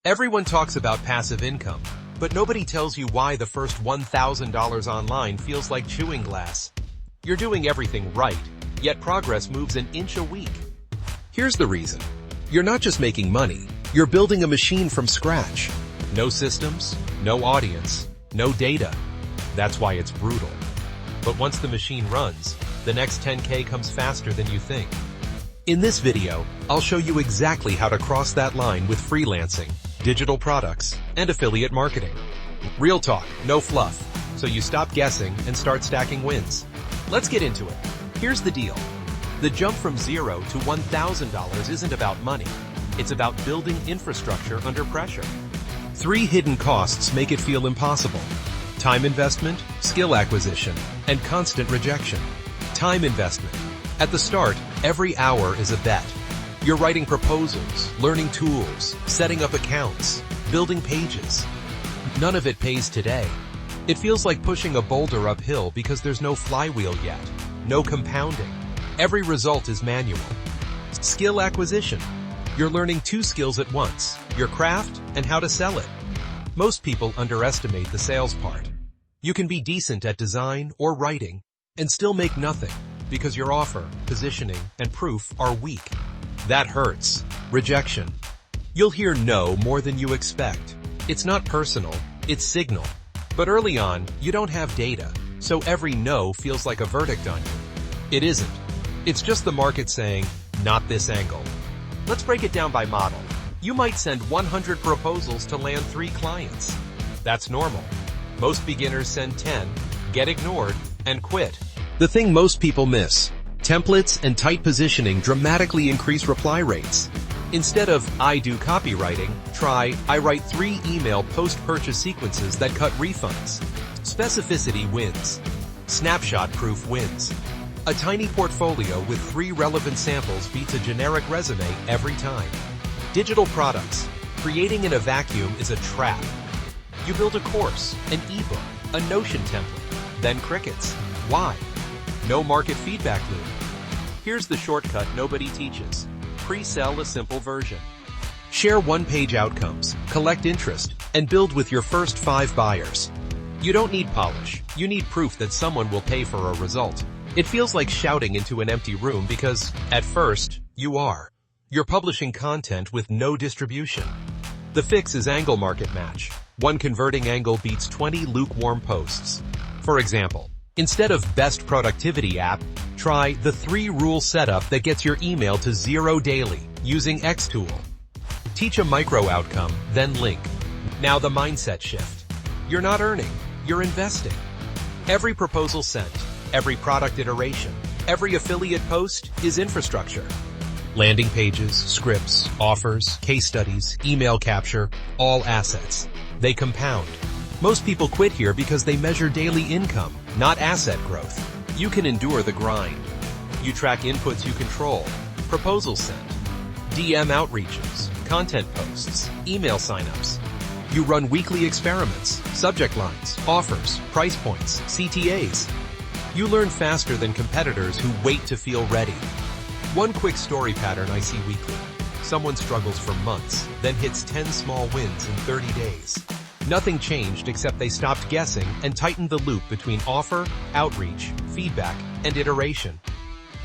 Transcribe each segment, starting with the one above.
Everyone talks about passive income, but nobody tells you why the first $1,000 online feels like chewing glass. You're doing everything right, yet progress moves an inch a week. Here's the reason. You're not just making money, you're building a machine from scratch. No systems, no audience, no data. That's why it's brutal. But once the machine runs, the next 10K comes faster than you think. In this video, I'll show you exactly how to cross that line with freelancing, digital products, and affiliate marketing. Real talk, no fluff, so you stop guessing and start stacking wins. Let's get into it. Here's the deal. The jump from $0 to $1,000 isn't about money. It's about building infrastructure under pressure. 3 hidden costs make it feel impossible. Time investment, skill acquisition, and constant rejection. Time investment. At the start, every hour is a bet. You're writing proposals, learning tools, setting up accounts, building pages. None of it pays today. It feels like pushing a boulder uphill because there's no flywheel yet, no compounding. Every result is manual. Skill acquisition. You're learning 2 skills at once, your craft and how to sell it. Most people underestimate the sales part. You can be decent at design or writing and still make nothing because your offer, positioning, and proof are weak. That hurts. Rejection. You'll hear no more than you expect. It's not personal, it's signal. But early on, you don't have data, so every no feels like a verdict on you. It isn't. It's just the market saying, not this angle. Let's break it down by model. You might send 100 proposals to land 3 clients. That's normal. Most beginners send 10, get ignored, and quit. The thing most people miss. Templates and tight positioning dramatically increase reply rates. Instead of, I do copywriting, try, I write 3 email post-purchase sequences that cut refunds. Specificity wins. Snapshot proof wins. A tiny portfolio with 3 relevant samples beats a generic resume every time. Digital products. Creating in a vacuum is a trap. You build a course, an ebook, a Notion template, then crickets. Why? No market feedback loop. Here's the shortcut nobody teaches. Pre-sell a simple version. Share one-page outcomes, collect interest, and build with your first 5 buyers. You don't need polish. You need proof that someone will pay for a result. It feels like shouting into an empty room because, at first, you are. You're publishing content with no distribution. The fix is angle market match. One converting angle beats 20 lukewarm posts. For example, instead of best productivity app, try the 3-rule setup that gets your email to 0 daily using X tool. Teach a micro outcome, then link. Now the mindset shift. You're not earning, you're investing. Every proposal sent, every product iteration, every affiliate post is infrastructure. Landing pages, scripts, offers, case studies, email capture, all assets. They compound. Most people quit here because they measure daily income, not asset growth. You can endure the grind. You track inputs you control, proposals sent, DM outreaches, content posts, email signups. You run weekly experiments, subject lines, offers, price points, CTAs. You learn faster than competitors who wait to feel ready. One quick story pattern I see weekly. Someone struggles for months, then hits 10 small wins in 30 days. Nothing changed except they stopped guessing and tightened the loop between offer, outreach, feedback, and iteration.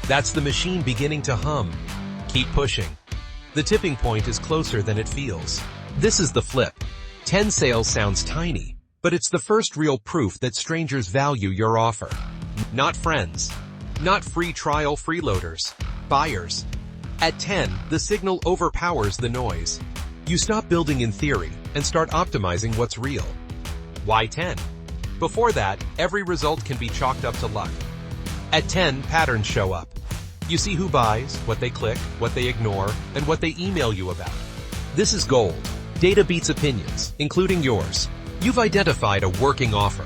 That's the machine beginning to hum. Keep pushing. The tipping point is closer than it feels. This is the flip. 10 sales sounds tiny, but it's the first real proof that strangers value your offer. Not friends. Not free trial freeloaders. Buyers. At 10, the signal overpowers the noise. You stop building in theory and start optimizing what's real. Why 10? Before that, every result can be chalked up to luck. At 10, patterns show up. You see who buys, what they click, what they ignore, and what they email you about. This is gold. Data beats opinions, including yours. You've identified a working offer.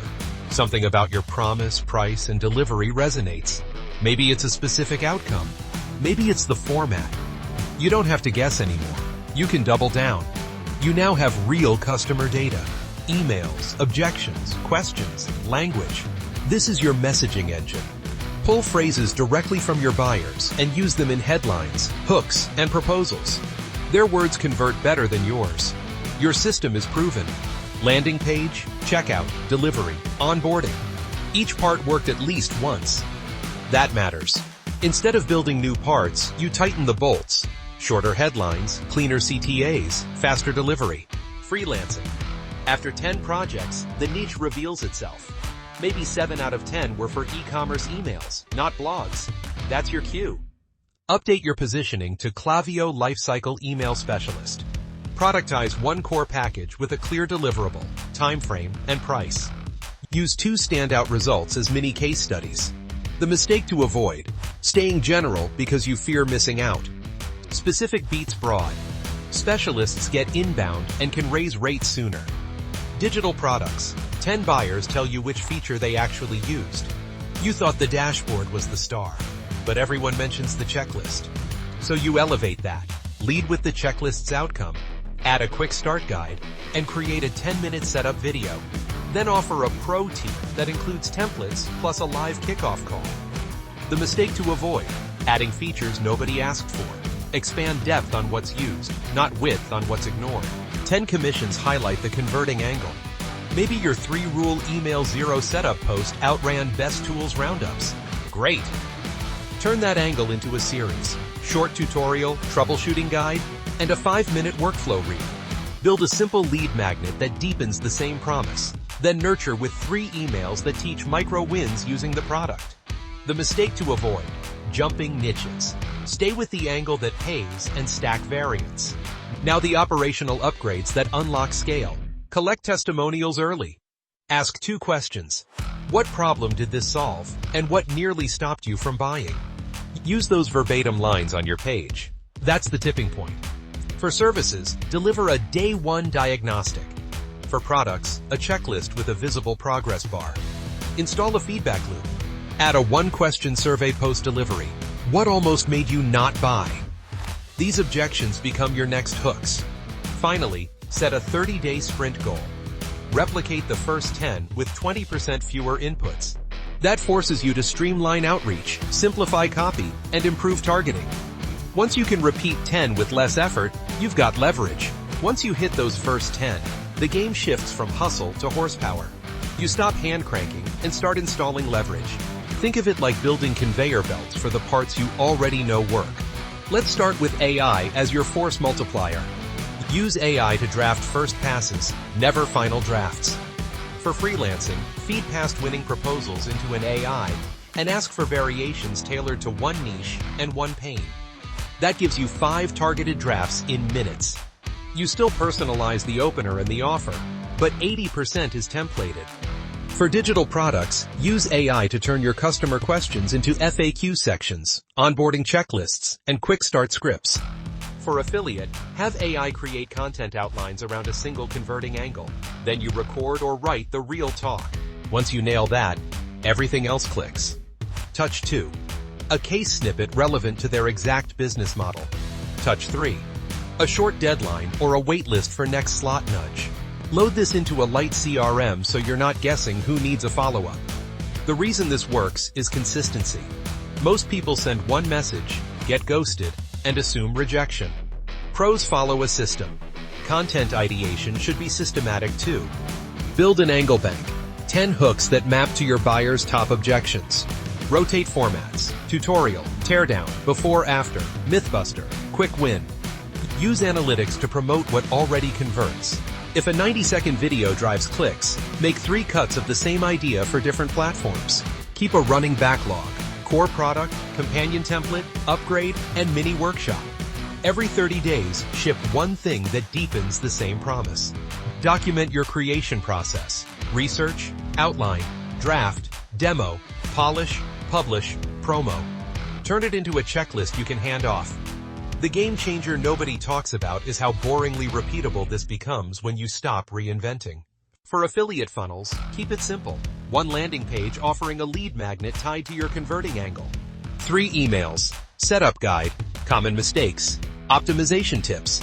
Something about your promise, price, and delivery resonates. Maybe it's a specific outcome. Maybe it's the format. You don't have to guess anymore. You can double down. You now have real customer data. Emails, objections, questions, language. This is your messaging engine. Pull phrases directly from your buyers and use them in headlines, hooks, and proposals. Their words convert better than yours. Your system is proven. Landing page, checkout, delivery, onboarding. Each part worked at least once. That matters. Instead of building new parts, you tighten the bolts. Shorter headlines, cleaner CTAs, faster delivery. Freelancing. After 10 projects, the niche reveals itself. Maybe 7 out of 10 were for e-commerce emails, not blogs. That's your cue. Update your positioning to Klaviyo Lifecycle Email Specialist. Productize one core package with a clear deliverable, time frame, and price. Use 2 standout results as mini case studies. The mistake to avoid: staying general because you fear missing out. Specific beats broad. Specialists get inbound and can raise rates sooner. Digital products. 10 buyers tell you which feature they actually used. You thought the dashboard was the star, but everyone mentions the checklist. So you elevate that. Lead with the checklist's outcome. Add a quick start guide and create a 10-minute setup video. Then offer a pro tier that includes templates plus a live kickoff call. The mistake to avoid: adding features nobody asked for. Expand depth on what's used, not width on what's ignored. 10 commissions highlight the converting angle. Maybe your 3-rule email 0 setup post outran best tools roundups. Great. Turn that angle into a series: short tutorial, troubleshooting guide, and a 5-minute workflow reel. Build a simple lead magnet that deepens the same promise. Then nurture with 3 emails that teach micro wins using the product. The mistake to avoid: jumping niches. Stay with the angle that pays and stack variants. Now the operational upgrades that unlock scale. Collect testimonials early. Ask 2 questions. What problem did this solve, and what nearly stopped you from buying? Use those verbatim lines on your page. That's the tipping point. For services, deliver a day 1 diagnostic. For products, a checklist with a visible progress bar. Install a feedback loop. Add a 1-question survey post-delivery. What almost made you not buy? These objections become your next hooks. Finally, set a 30-day sprint goal. Replicate the first 10 with 20% fewer inputs. That forces you to streamline outreach, simplify copy, and improve targeting. Once you can repeat 10 with less effort, you've got leverage. Once you hit those first 10, the game shifts from hustle to horsepower. You stop hand cranking and start installing leverage. Think of it like building conveyor belts for the parts you already know work. Let's start with AI as your force multiplier. Use AI to draft first passes, never final drafts. For freelancing, feed past winning proposals into an AI and ask for variations tailored to one niche and one pain. That gives you 5 targeted drafts in minutes. You still personalize the opener and the offer, but 80% is templated. For digital products, use AI to turn your customer questions into FAQ sections, onboarding checklists, and quick start scripts. For affiliate, have AI create content outlines around a single converting angle. Then you record or write the real talk. Once you nail that, everything else clicks. Touch 2. A case snippet relevant to their exact business model. Touch 3. A short deadline or a waitlist for next slot nudge. Load this into a light CRM so you're not guessing who needs a follow-up. The reason this works is consistency. Most people send one message, get ghosted, and assume rejection. Pros follow a system. Content ideation should be systematic too. Build an angle bank. 10 hooks that map to your buyer's top objections. Rotate formats. Tutorial, teardown, before, after, mythbuster, quick win. Use analytics to promote what already converts. If a 90-second video drives clicks, make 3 cuts of the same idea for different platforms. Keep a running backlog: core product, companion template, upgrade, and mini workshop. Every 30 days, ship one thing that deepens the same promise. Document your creation process: research, outline, draft, demo, polish, publish, promo. Turn it into a checklist you can hand off. The game changer nobody talks about is how boringly repeatable this becomes when you stop reinventing. For affiliate funnels, keep it simple. 1 landing page offering a lead magnet tied to your converting angle. 3 emails, setup guide, common mistakes, optimization tips.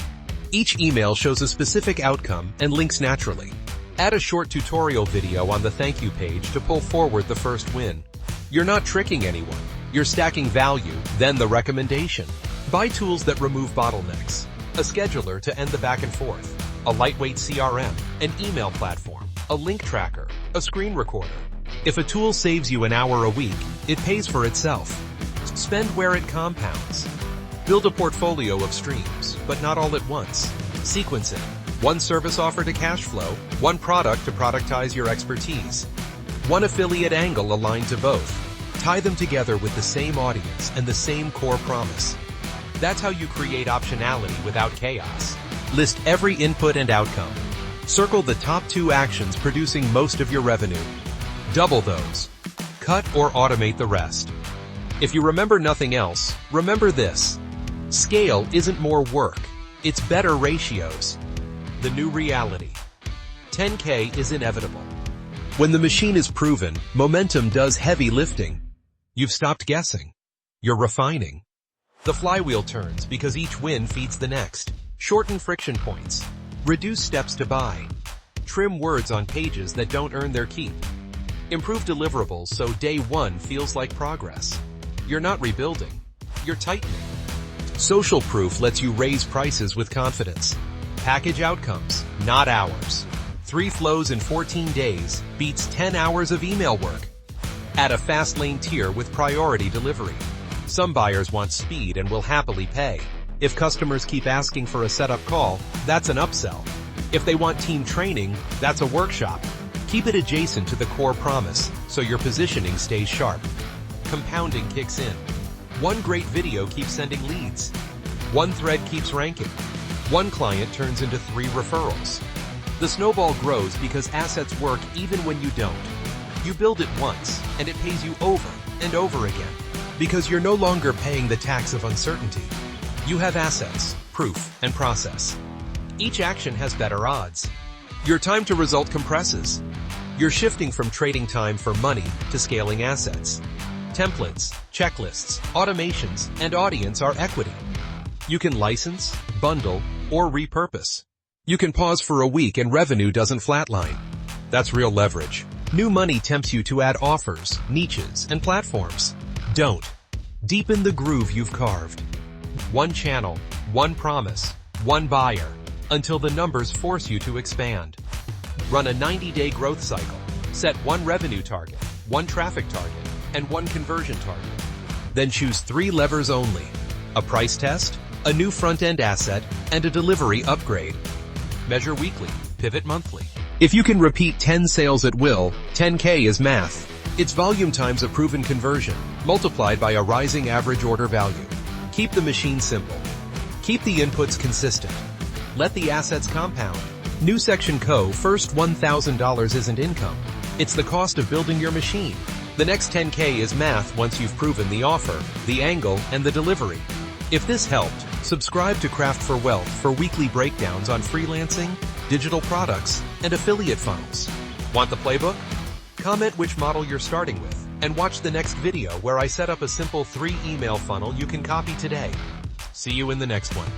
Each email shows a specific outcome and links naturally. Add a short tutorial video on the thank you page to pull forward the first win. You're not tricking anyone. You're stacking value, then the recommendation. Buy tools that remove bottlenecks. A scheduler to end the back and forth. a lightweight CRM, an email platform, a link tracker, a screen recorder. If a tool saves you an hour a week, it pays for itself. Spend where it compounds. Build a portfolio of streams, but not all at once. Sequence it. One service offer to cash flow, one product to productize your expertise. One affiliate angle aligned to both. Tie them together with the same audience and the same core promise. That's how you create optionality without chaos. List every input and outcome. Circle the top 2 actions producing most of your revenue. Double those. Cut or automate the rest. If you remember nothing else, remember this. Scale isn't more work, it's better ratios. The new reality. 10K is inevitable. When the machine is proven, momentum does heavy lifting. You've stopped guessing. You're refining. The flywheel turns because each win feeds the next. Shorten friction points. Reduce steps to buy. Trim words on pages that don't earn their keep. Improve deliverables so day 1 feels like progress. You're not rebuilding. You're tightening. Social proof lets you raise prices with confidence. Package outcomes, not hours. 3 flows in 14 days beats 10 hours of email work. Add a fast lane tier with priority delivery. Some buyers want speed and will happily pay. If customers keep asking for a setup call, that's an upsell. If they want team training, that's a workshop. Keep it adjacent to the core promise so your positioning stays sharp. Compounding kicks in. One great video keeps sending leads. One thread keeps ranking. One client turns into 3 referrals. The snowball grows because assets work even when you don't. You build it once, and it pays you over and over again. Because you're no longer paying the tax of uncertainty. You have assets, proof, and process. Each action has better odds. Your time to result compresses. You're shifting from trading time for money to scaling assets. Templates, checklists, automations, and audience are equity. You can license, bundle, or repurpose. You can pause for a week and revenue doesn't flatline. That's real leverage. New money tempts you to add offers, niches, and platforms. Don't. Deepen the groove you've carved. One channel, one promise, one buyer, until the numbers force you to expand. Run a 90-day growth cycle. Set one revenue target, one traffic target, and one conversion target. Then choose 3 levers only. A price test, a new front-end asset, and a delivery upgrade. Measure weekly, pivot monthly. If you can repeat 10 sales at will, 10K is math. It's volume times a proven conversion, multiplied by a rising average order value. Keep the machine simple. Keep the inputs consistent. Let the assets compound. New section co. First $1,000 isn't income. It's the cost of building your machine. The next 10K is math once you've proven the offer, the angle, and the delivery. If this helped, subscribe to CraftforWealth for weekly breakdowns on freelancing, digital products, and affiliate funnels. Want the playbook? Comment which model you're starting with, and watch the next video where I set up a simple 3 email funnel you can copy today. See you in the next one.